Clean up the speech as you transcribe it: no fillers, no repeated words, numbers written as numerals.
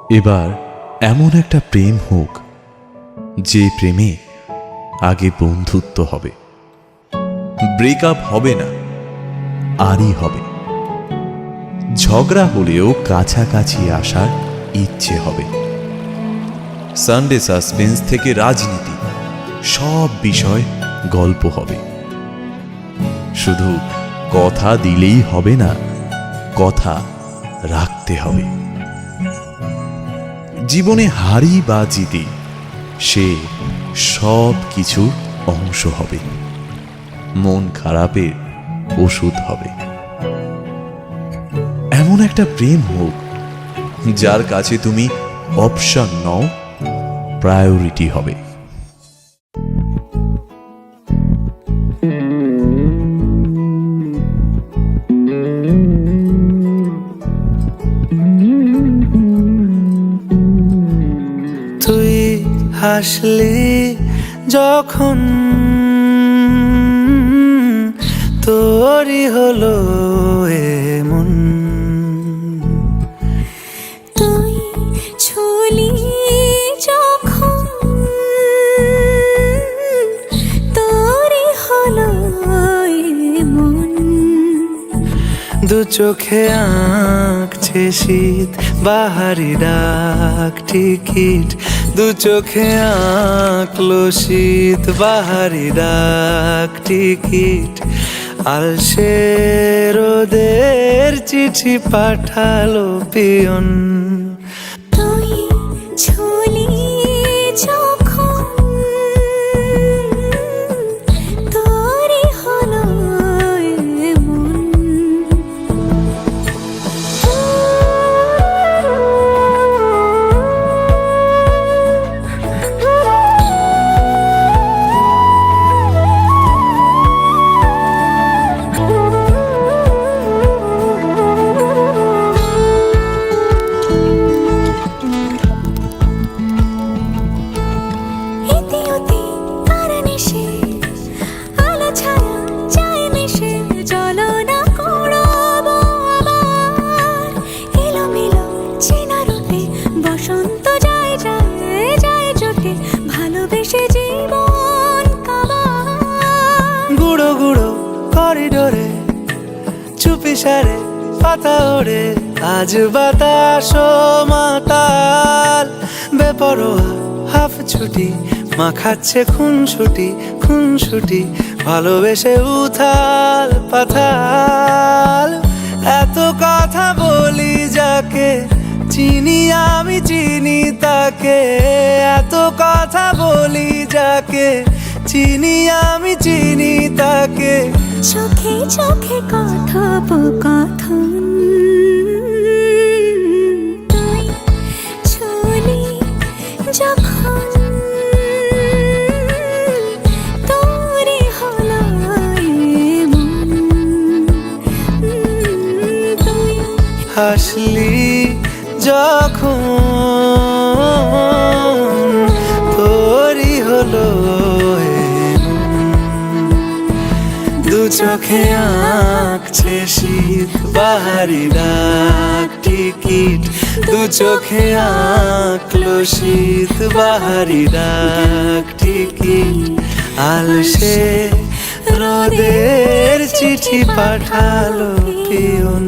এবার এমন একটা প্রেম হোক যে প্রেমে আগে বন্ধুত্ব হবে, ব্রেকআপ হবে না, আরই হবে। ঝগড়া হলেও কাছাকাছি আসার ইচ্ছে হবে। সানডে সাসপেন্স থেকে রাজনীতি, সব বিষয় গল্প হবে। শুধু কথা দিলেই হবে না, কথা রাখতে হবে। জীবনে হারি বা জিতি, সে সব কিছুর অংশ হবে, মন খারাপের ওষুধ হবে। এমন একটা প্রেম হোক যার কাছে তুমি অপশন নও, প্রায়োরিটি হবে। তুই হাসলি যখন তোরই হলো এমন, তুই ছুলি যখন তোরই হলো এমন। দু চোখে আঁকছে শীত বাহারি ডাক টিকিট, দু চোখে আঁকলো শীত বাহারি ডাক টিকিট। আলসে রোদের চিঠি পাঠালো পিয়ন, তুই ছুলি যখন তোরই হলো এমন। ইতিউতি কারণে সে আলো ছায়া যায় মিশে, চলো না করবো আবার এলোমেলো চেনা রূপে। বসন্ত যায় যায় যায় জোটে, ভালোবেসে জীবন কাবার। গুঁড়ো গুঁড়ো করিডোরে চুপি সারে পাতা ওড়ে, আজ বাতাস মাতাল বেপরোয়া হাফ ছুটি। মাখাচ্ছে খুনসুটি ভালোবেসে উথাল পাথাল। এত কথা বলি যাকে চিনি আমি চিনি তাকে, এত কথা বলি যাকে চিনি আমি চিনি তাকে। চোখে চোখে কথোপকথন, তুই ছুলি যখন তোরই হলো এমন। তুই হাসলি যখন তোরই হলো এমন। দু চোখে আঁকছে শীত বাহারি ডাক টিকিট, দু চোখে আঁকলো শীত বাহারি ডাক টিকিট। আলসে রোদের চিঠি পাঠালো পিয়ন।